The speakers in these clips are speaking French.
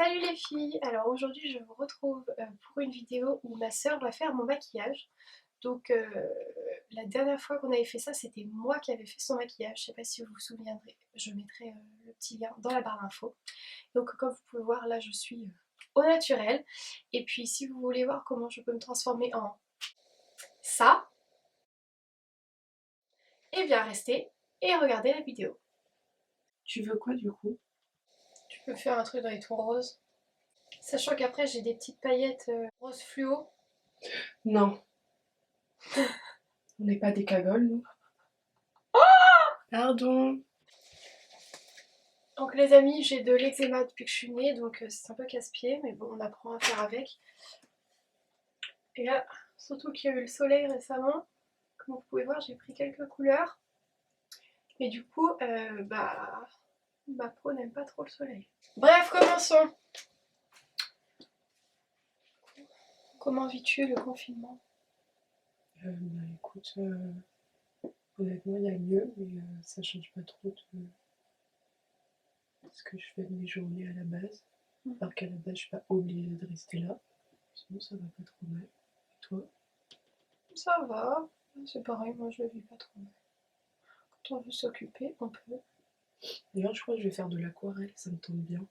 Salut les filles! Alors aujourd'hui je vous retrouve pour une vidéo où ma soeur va faire mon maquillage. Donc la dernière fois qu'on avait fait ça, c'était moi qui avais fait son maquillage. Je sais pas si vous vous souviendrez, je mettrai le petit lien dans la barre d'infos. Donc comme vous pouvez voir là je suis au naturel. Et puis si vous voulez voir comment je peux me transformer en ça, et bien restez et regardez la vidéo. Tu veux quoi du coup? Tu peux faire un truc dans les tons roses. Sachant qu'après j'ai des petites paillettes rose fluo. Non, on n'est pas des cagoles, nous. Pardon. Donc les amis, j'ai de l'eczéma depuis que je suis née, donc c'est un peu casse-pied, mais bon, on apprend à faire avec. Et là, surtout qu'il y a eu le soleil récemment, comme vous pouvez voir, j'ai pris quelques couleurs. Et du coup, ma peau n'aime pas trop le soleil. Bref, commençons. Comment vis-tu le confinement? Écoute, honnêtement, il y a mieux, mais ça change pas trop de ce que je fais de mes journées à la base. Alors qu'à la base, je suis pas obligée de rester là. Sinon, ça va pas trop mal. Et toi? Ça va, c'est pareil, moi je le vis pas trop mal. Quand on veut s'occuper, on peut. D'ailleurs, je crois que je vais faire de l'aquarelle, ça me tombe bien.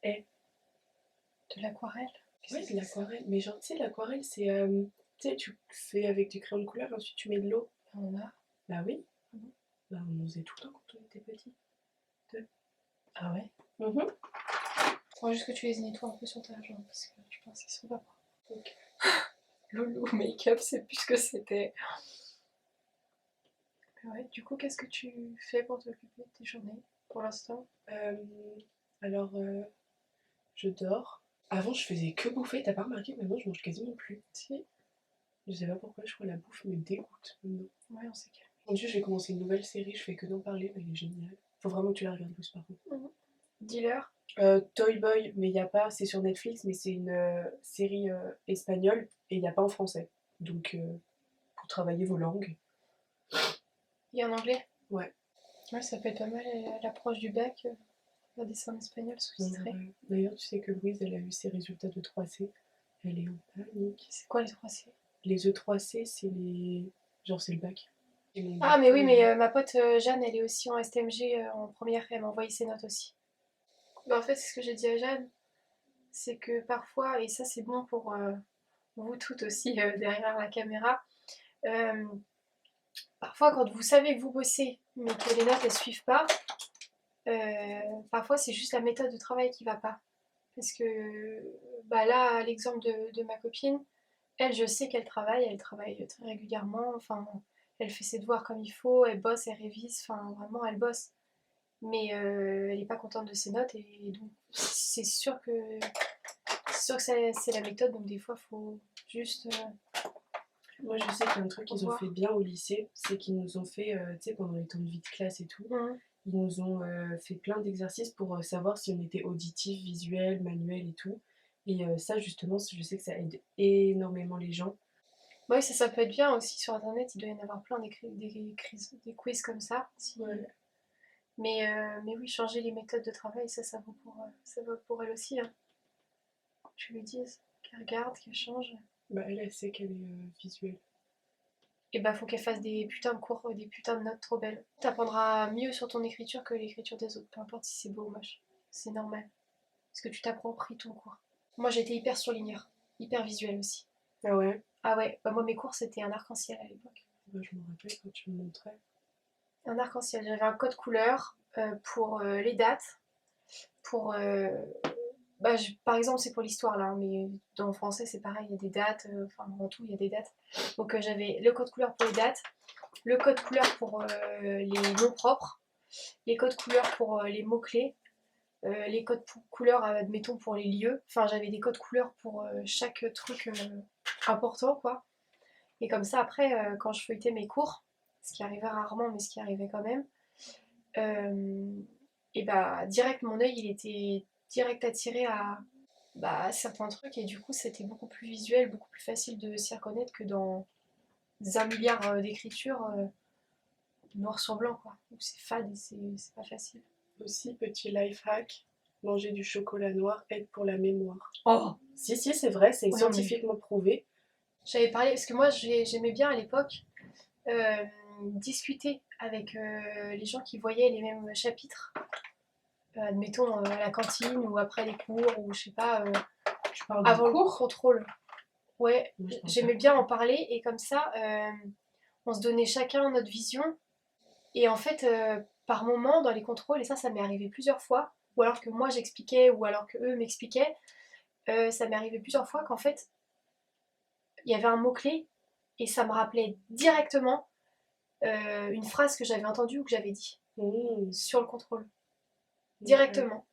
Eh, De l'aquarelle? ouais, de l'aquarelle. Mais genre, tu sais, l'aquarelle, c'est. Tu sais, tu fais avec du crayon de couleur, ensuite tu mets de l'eau. On a. Bah oui. Ah bon? Bah, on en faisait tout le temps quand on était petits. Ah ouais? Mhm. Faut juste que tu les nettoies un peu sur ta jambe, parce que je pense qu'ils sont pas propres. Ok. Loulou make-up, c'est plus ce que c'était. Ouais, du coup, qu'est-ce que tu fais pour t'occuper de tes journées pour l'instant? Euh, alors, je dors. Avant, je faisais que bouffer. T'as pas remarqué que maintenant, je mange quasiment plus. Si, Je sais pas pourquoi, je crois que la bouffe me dégoûte maintenant. ouais, on s'est calmé. Mon dieu, j'ai commencé une nouvelle série, je fais que d'en parler, mais elle est géniale. Faut vraiment que tu la regardes plus par contre. Mhm. Dealer? Toy Boy, mais il y a pas, c'est sur Netflix, mais c'est une série espagnole et il n'y a pas en français. Donc, pour travailler vos langues. Et en anglais? Ouais. Ouais, ça peut être pas mal à l'approche du bac, un dessin en espagnol sous-titré. D'ailleurs, tu sais que Louise, elle a eu ses résultats de 3C. Elle est en panique. C'est quoi les 3C? Les E3C, c'est les. Genre, c'est le bac. Et donc, du Ah, mais coup, oui, mais ma pote Jeanne, elle est aussi en STMG en première, elle m'a envoyé ses notes aussi. Bah, en fait, c'est ce que j'ai dit à Jeanne, c'est que parfois, et ça c'est bon pour vous toutes aussi derrière la caméra, euh, parfois quand vous savez que vous bossez, mais que les notes elles suivent pas, parfois c'est juste la méthode de travail qui va pas. Parce que bah là, l'exemple de ma copine, elle, je sais qu'elle travaille, elle travaille très régulièrement, enfin, elle fait ses devoirs comme il faut, elle bosse, elle révise, enfin, vraiment, elle bosse. Mais elle n'est pas contente de ses notes, et donc c'est sûr que c'est la méthode, donc des fois, il faut juste moi, je sais qu'il y a un truc qu'ils ont voir. fait bien au lycée, c'est qu'ils nous ont fait, tu sais, pendant les temps de vie de classe et tout, Mhm. ils nous ont fait plein d'exercices pour savoir si on était auditif, visuel, manuel et tout. Et ça, justement, je sais que ça aide énormément les gens. Bah oui, ça peut être bien aussi sur internet, il doit y en avoir plein des quiz comme ça. Ouais. Mais oui, changer les méthodes de travail, ça vaut pour elle aussi, hein. Tu lui dises qu'elle regarde, qu'elle change. Bah, elle sait qu'elle est visuelle. Et bah faut qu'elle fasse des putains de cours, des putains de notes trop belles. T'apprendras mieux sur ton écriture que l'écriture des autres, peu importe si c'est beau ou moche. C'est normal. Parce que tu t'appropries ton cours. Moi j'étais hyper surligneur, hyper visuel aussi. Ah ouais? Ah ouais, bah moi mes cours c'était un arc-en-ciel à l'époque. Bah, je me rappelle quand tu me montrais. Un arc-en-ciel, j'avais un code couleur pour les dates, pour par exemple, c'est pour l'histoire là, hein, mais dans le français c'est pareil, il y a des dates, enfin en tout il y a des dates. Donc j'avais le code couleur pour les dates, le code couleur pour les noms propres, les codes couleurs pour les mots-clés, les codes couleurs, admettons, pour les lieux. Enfin, j'avais des codes couleurs pour chaque truc important, quoi. Et comme ça, après, quand je feuilletais mes cours, ce qui arrivait rarement, mais ce qui arrivait quand même, et bah, direct, mon œil, il était direct attiré à certains trucs, et du coup, c'était beaucoup plus visuel, beaucoup plus facile de s'y reconnaître que dans un milliard d'écritures noir sur blanc, quoi. Où c'est fade et c'est pas facile. Aussi, petit life hack, Manger du chocolat noir aide pour la mémoire. Oh, Si, c'est vrai, c'est ouais, non, mais scientifiquement prouvé. j'avais parlé, parce que moi j'aimais bien à l'époque euh, discuter avec les gens qui voyaient les mêmes chapitres, admettons à la cantine ou après les cours ou je sais pas, Je parle de avant le cours. contrôle. Ouais, Moi, je parle j'aimais pas de bien en cours. parler et comme ça on se donnait chacun notre vision et en fait par moment dans les contrôles, et ça m'est arrivé plusieurs fois, ou alors que moi j'expliquais ou alors que eux m'expliquaient, ça m'est arrivé plusieurs fois qu'en fait il y avait un mot-clé et ça me rappelait directement une phrase que j'avais entendue ou que j'avais dit Mmh. sur le contrôle. Ok. Directement.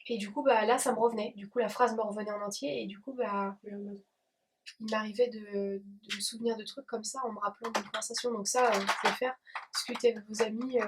Et du coup, bah, là, ça me revenait. Du coup, la phrase me revenait en entier. Et du coup, bah, il m'arrivait de me souvenir de trucs comme ça en me rappelant d'une conversation. Donc ça, vous pouvez faire, discuter avec vos amis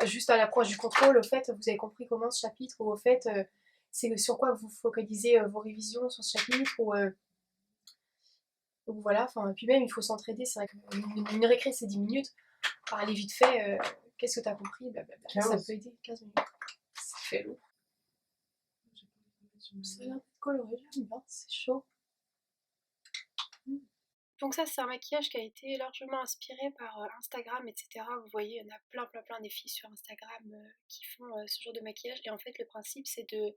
juste à l'approche du contrôle. Au fait, vous avez compris comment ce chapitre, ou au fait, c'est sur quoi vous focalisez vos révisions sur ce chapitre, ou voilà. Enfin, et puis même, il faut s'entraider. C'est vrai qu'une récré, c'est 10 minutes. Parler vite fait, qu'est-ce que tu as compris, blablabla. Ça peut aider. 15 minutes. Ça fait lourd. Ça a l'air d'être coloré, j'aime bien, c'est chaud. Donc ça, c'est un maquillage qui a été largement inspiré par Instagram, etc. Vous voyez, il y en a plein des filles sur Instagram qui font ce genre de maquillage. Et en fait, le principe, c'est de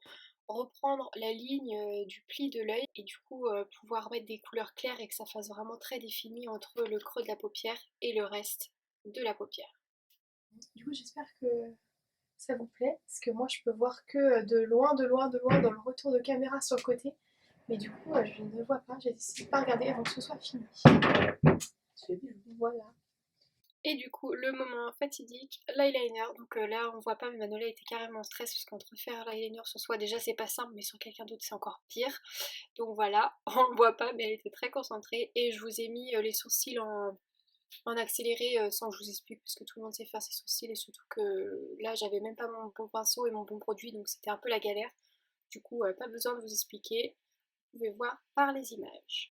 reprendre la ligne du pli de l'œil et du coup pouvoir mettre des couleurs claires et que ça fasse vraiment très défini entre le creux de la paupière et le reste de la paupière. Du coup, j'espère que ça vous plaît, parce que moi, je peux voir que de loin dans le retour de caméra sur le côté. Mais du coup, je ne vois pas, j'ai décidé de pas regarder avant que ce soit fini. C'est bien. Voilà. Et du coup, le moment fatidique, l'eyeliner. Donc là, on voit pas, mais Manola était carrément en stress, parce qu'entre faire l'eyeliner sur soi, déjà c'est pas simple, mais sur quelqu'un d'autre c'est encore pire. Donc voilà, on le voit pas, mais elle était très concentrée. Et je vous ai mis les sourcils en accéléré sans que je vous explique, parce que tout le monde sait faire ses sourcils, et surtout que là, j'avais même pas mon bon pinceau et mon bon produit, donc c'était un peu la galère. Du coup, pas besoin de vous expliquer, vous pouvez voir par les images.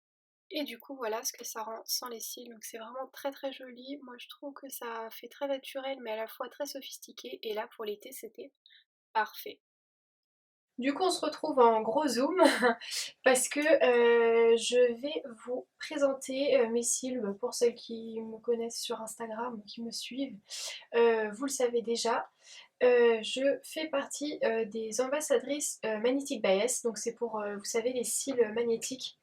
Et du coup, voilà ce que ça rend sans les cils. Donc c'est vraiment très joli. Moi, je trouve que ça fait très naturel, mais à la fois très sophistiqué. Et là, pour l'été, c'était parfait. Du coup, on se retrouve en gros zoom parce que je vais vous présenter mes cils pour celles qui me connaissent sur Instagram ou qui me suivent. Vous le savez déjà. Je fais partie des ambassadrices Magnetic Bias, donc c'est pour, vous savez, les cils magnétiques.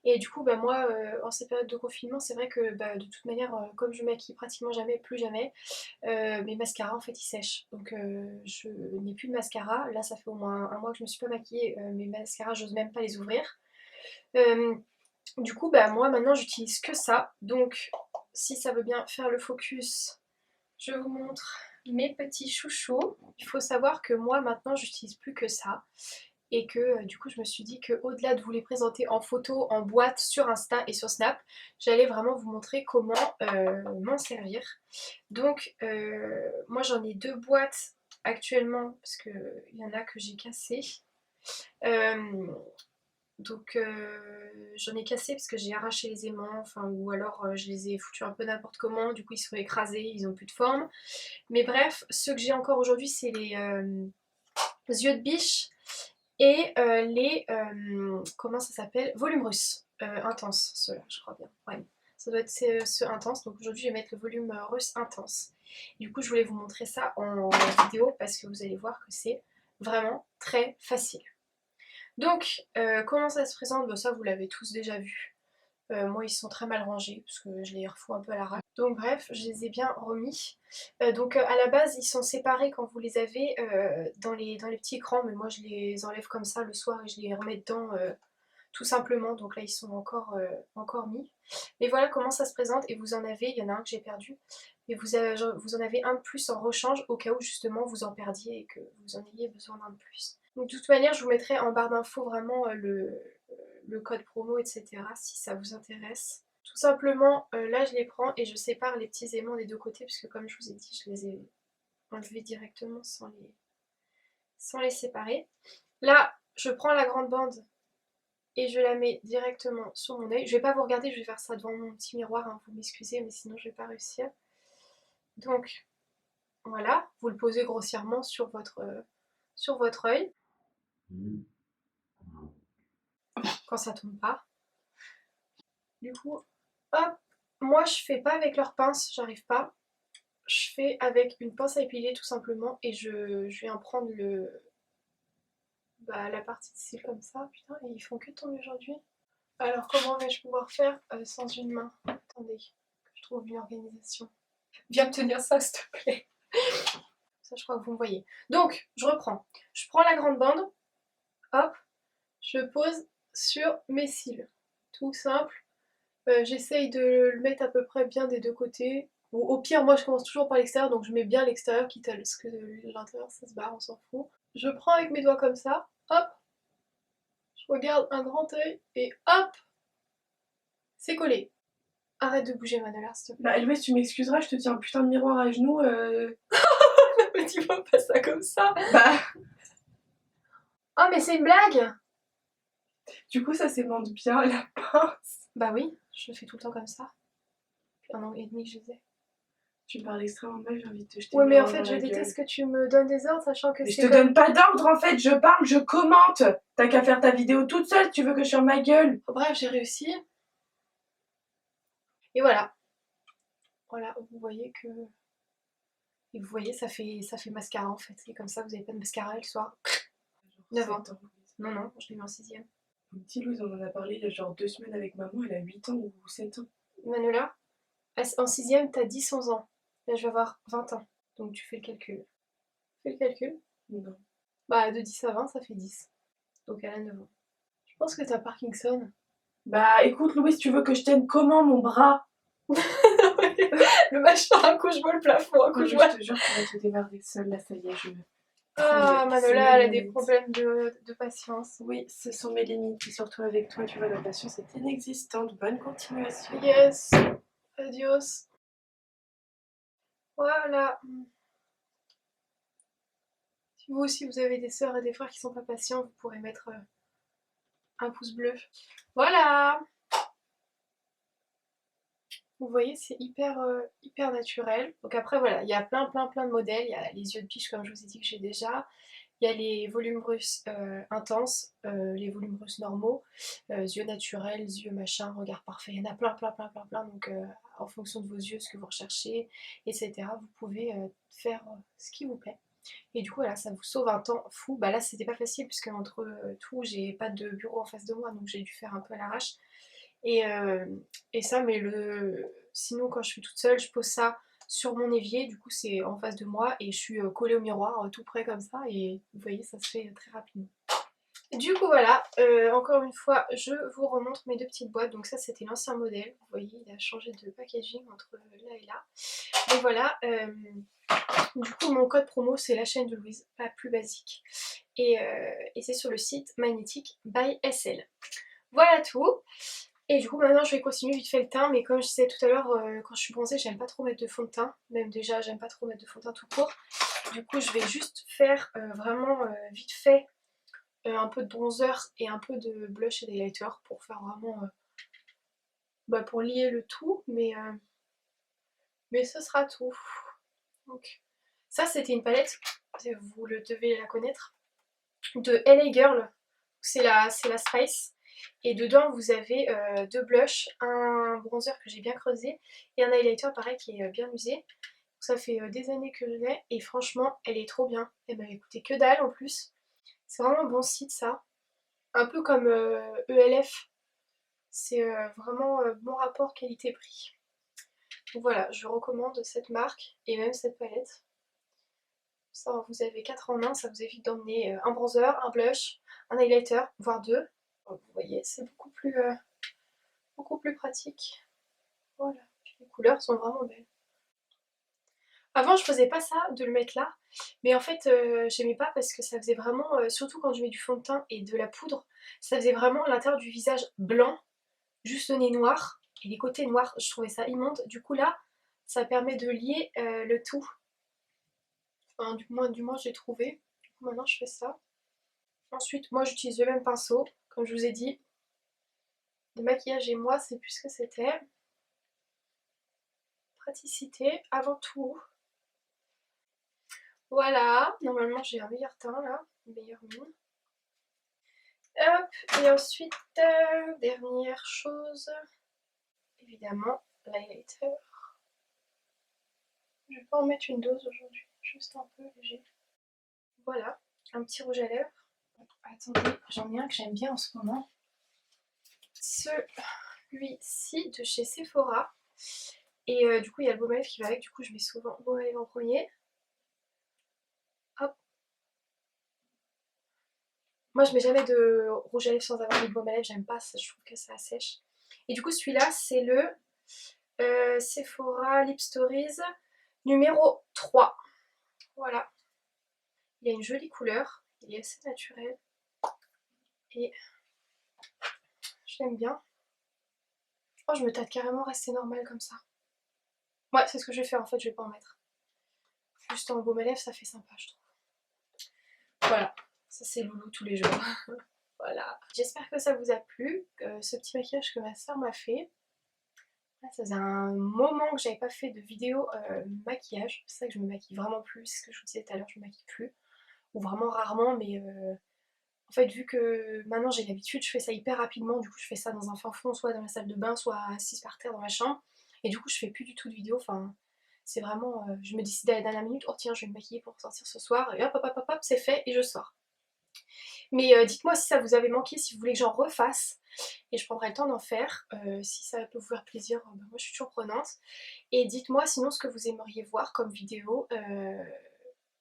Et du coup, bah, moi, en ces périodes de confinement, c'est vrai que bah, de toute manière, comme je maquille pratiquement jamais, plus jamais, mes mascaras en fait ils sèchent. Donc je n'ai plus de mascara. Là, ça fait au moins un mois que je me suis pas maquillée. Mes mascaras, j'ose même pas les ouvrir. Euh, du coup, bah, moi maintenant, j'utilise que ça. Donc, si ça veut bien faire le focus, je vous montre mes petits chouchous. Il faut savoir que moi maintenant j'utilise plus que ça et que du coup je me suis dit que au-delà de vous les présenter en photo, en boîte, sur Insta et sur Snap, j'allais vraiment vous montrer comment m'en servir. Donc moi j'en ai 2 boîtes actuellement parce qu'il y en a que j'ai cassé. Euh, donc j'en ai cassé parce que j'ai arraché les aimants, enfin, ou alors je les ai foutus un peu n'importe comment, du coup ils sont écrasés, ils ont plus de forme. Mais bref, ceux que j'ai encore aujourd'hui, c'est les yeux de biche et les, comment ça s'appelle, volume russe, intense, ceux-là, je crois bien. Ouais. Ça doit être ce intense, donc aujourd'hui je vais mettre le volume russe intense. Du coup, je voulais vous montrer ça en vidéo parce que vous allez voir que c'est vraiment très facile. Donc, comment ça se présente? Bon, ça, vous l'avez tous déjà vu. Moi, ils sont très mal rangés parce que je les refous un peu à l'arrache. Donc bref, je les ai bien remis. Donc à la base, ils sont séparés quand vous les avez dans les petits écrans, mais moi je les enlève comme ça le soir et je les remets dedans tout simplement. Donc là, ils sont encore mis. Mais voilà comment ça se présente. Et vous en avez, il y en a un que j'ai perdu, et vous en avez un de plus en rechange au cas où justement vous en perdiez et que vous en ayez besoin d'un de plus. Donc de toute manière, je vous mettrai en barre d'infos vraiment le code promo, etc. si ça vous intéresse. Tout simplement, là je les prends et je sépare les petits aimants des deux côtés puisque comme je vous ai dit, je les ai enlevés directement sans les séparer. Là, je prends la grande bande et je la mets directement sur mon œil. Je vais pas vous regarder, je vais faire ça devant mon petit miroir, hein, vous m'excusez, mais sinon je vais pas réussir. Donc voilà, vous le posez grossièrement sur votre sur votre œil. Quand ça tombe pas. Du coup, hop, moi je fais pas avec leur pince, j'arrive pas. Je fais avec une pince à épiler tout simplement et je viens prendre la partie de cils comme ça. Putain, et ils font que tomber aujourd'hui. Alors comment vais-je pouvoir faire sans une main? Attendez, que je trouve une organisation. Viens me tenir ça s'il te plaît. Ça je crois que vous me voyez. Donc, je reprends. Je prends la grande bande, hop, je pose sur mes cils. Tout simple. J'essaye de le mettre à peu près bien des deux côtés. Ou au pire, moi je commence toujours par l'extérieur, donc je mets bien l'extérieur, quitte à ce que l'intérieur ça se barre, on s'en fout. Je prends avec mes doigts comme ça, hop, je regarde un grand œil et hop, c'est collé. Arrête de bouger Manola, s'il te plaît. Bah Louise, tu m'excuseras, je te tiens un putain de miroir à genoux. Mais tu vois pas ça comme ça. Bah, Oh mais c'est une blague. du coup ça s'aimante bien la pince. Bah oui, je le fais tout le temps comme ça. Depuis 1 an et demi que je faisais. Tu me parles extrêmement mal, j'ai envie de te jeter Ouais le mais en miroir fait dans je la déteste gueule. que tu me donnes des ordres sachant que Mais je c'est te comme... donne pas d'ordre en fait, je parle, je commente. T'as qu'à faire ta vidéo toute seule, tu veux que je ferme ma gueule. Bref, j'ai réussi. Et voilà. Voilà, vous voyez que... Et vous voyez, ça fait mascara en fait. Et comme ça, vous n'avez pas de mascara le soir. 9 ans. 7 ans. Non, non, je l'ai mis en 6ème. Une petite Louise, on en a parlé il y a genre 2 semaines avec maman, elle a 8 ans ou 7 ans. Manola, en 6ème, t'as 10-11 ans. Là, je vais avoir 20 ans. Donc tu fais le calcul. Fais le calcul. Non. Bah, de 10 à 20, ça fait 10. Donc elle a 9 ans. Je pense que t'as Parkinson. Bah écoute Louise, tu veux que je tienne comment mon bras? Le machin, un coup je vois le plafond, un coup Non, je mais vois... je te jure, tu vas te démerder seule, là ça y est, je... Ah, C'est Manola, mes elle a des limites. problèmes de patience. Oui, ce sont mes limites, et surtout avec toi, tu vois, la patience est inexistante. Bonne continuation. Yes. Adios. Voilà. Si vous aussi vous avez des sœurs et des frères qui sont pas patients, vous pourrez mettre un pouce bleu. Voilà. Vous voyez, c'est hyper naturel. Donc après, voilà, il y a plein de modèles. Il y a les yeux de biche, comme je vous ai dit, que j'ai déjà. Il y a les volumes russes intenses, les volumes russes normaux, yeux naturels, yeux machin, regard parfait. Il y en a plein. Donc en fonction de vos yeux, ce que vous recherchez, etc., vous pouvez faire ce qui vous plaît. Et du coup, voilà, ça vous sauve un temps fou. Bah là, c'était pas facile, puisque entre tout, j'ai pas de bureau en face de moi, donc j'ai dû faire un peu à l'arrache. Et, euh, et ça, mais sinon, quand je suis toute seule, je pose ça sur mon évier, du coup, c'est en face de moi, et je suis collée au miroir, tout près comme ça, et vous voyez, ça se fait très rapidement. Du coup voilà, encore une fois, je vous remontre mes deux petites boîtes. Donc ça c'était l'ancien modèle, vous voyez, il a changé de packaging entre là et là. Et voilà, du coup mon code promo c'est la chaîne de Louise, pas plus basique. Et c'est sur le site Magnetic by SL. Voilà tout. Et du coup maintenant je vais continuer vite fait le teint, mais comme je disais tout à l'heure, quand je suis bronzée j'aime pas trop mettre de fond de teint. Même déjà j'aime pas trop mettre de fond de teint tout court. Du coup je vais juste faire vraiment vite fait un peu de bronzer et un peu de blush et d'highlighter pour faire vraiment pour lier le tout, mais ce sera tout. Donc ça c'était une palette, vous le devez la connaître, de LA Girl, c'est la Spice, et dedans vous avez deux blushs, un bronzer que j'ai bien creusé et un highlighter pareil qui est bien usé. Ça fait des années que je l'ai et franchement elle est trop bien, elle m'a coûté que dalle en plus. C'est vraiment un bon site ça, un peu comme ELF. C'est vraiment bon rapport qualité-prix. Donc voilà, je recommande cette marque et même cette palette. Ça, vous avez 4 en 1, ça vous évite d'emmener un bronzer, un blush, un highlighter, voire deux. Donc, vous voyez, c'est beaucoup plus pratique. Voilà, puis les couleurs sont vraiment belles. Avant, je faisais pas ça, de le mettre là, mais en fait, j'aimais pas parce que ça faisait vraiment, surtout quand je mets du fond de teint et de la poudre, ça faisait vraiment l'intérieur du visage blanc, juste le nez noir et les côtés noirs. Je trouvais ça immonde. Du coup là, ça permet de lier le tout. Enfin, du moins j'ai trouvé. Du coup maintenant je fais ça. Ensuite, moi j'utilise le même pinceau. Comme je vous ai dit, le maquillage et moi, c'est plus ce que c'était. Praticité avant tout. Voilà, normalement j'ai un meilleur teint là, une meilleure mine. Hop, et ensuite, dernière chose, évidemment, l'highlighter. Je vais pas en mettre une dose aujourd'hui, juste un peu léger. Voilà, un petit rouge à lèvres. Attendez, j'en ai un que j'aime bien en ce moment. Celui-ci de chez Sephora. Et du coup, il y a le baume à lèvres qui va avec, du coup, je mets souvent le baume à lèvres en premier. Hop. Moi, je mets jamais de rouge à lèvres sans avoir mis de baume à lèvres, j'aime pas, ça, je trouve que ça sèche. Et du coup, celui-là, c'est le Sephora Lip Stories numéro 3. Voilà. Il a une jolie couleur, il est assez naturel. Et je l'aime bien. Oh, je me tâte carrément rester normal comme ça. Ouais, c'est ce que je vais faire en fait, je vais pas en mettre. Juste en baume à lèvres, ça fait sympa, je trouve. Voilà, ça c'est loulou tous les jours. Voilà. J'espère que ça vous a plu, ce petit maquillage que ma soeur m'a fait. Là, ça faisait un moment que j'avais pas fait de vidéo maquillage. C'est ça que je me maquille vraiment plus, c'est ce que je vous disais tout à l'heure, je me maquille plus. Ou vraiment rarement, mais en fait, vu que maintenant j'ai l'habitude, je fais ça hyper rapidement. Du coup, je fais ça dans un fin fond, soit dans la salle de bain, soit assise par terre dans ma chambre. Et du coup, je fais plus du tout de vidéos. Enfin, c'est vraiment. Je me décide à la dernière minute, oh tiens, je vais me maquiller pour sortir ce soir. Et hop, hop, hop, hop, hop, c'est fait et je sors. Mais dites-moi si ça vous avait manqué, si vous voulez que j'en refasse. Et je prendrai le temps d'en faire. Si ça peut vous faire plaisir, ben moi je suis toujours prenante. Et dites-moi sinon ce que vous aimeriez voir comme vidéo.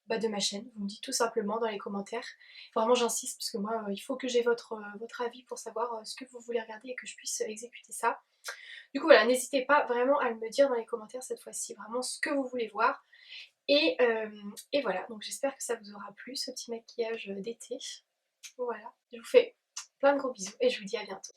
Bah, de ma chaîne. Vous me dites tout simplement dans les commentaires. Vraiment j'insiste parce que moi il faut que j'ai votre avis pour savoir ce que vous voulez regarder et que je puisse exécuter ça. Du coup voilà, n'hésitez pas vraiment à me dire dans les commentaires cette fois-ci vraiment ce que vous voulez voir. Et voilà, donc j'espère que ça vous aura plu ce petit maquillage d'été. Voilà, je vous fais plein de gros bisous et je vous dis à bientôt.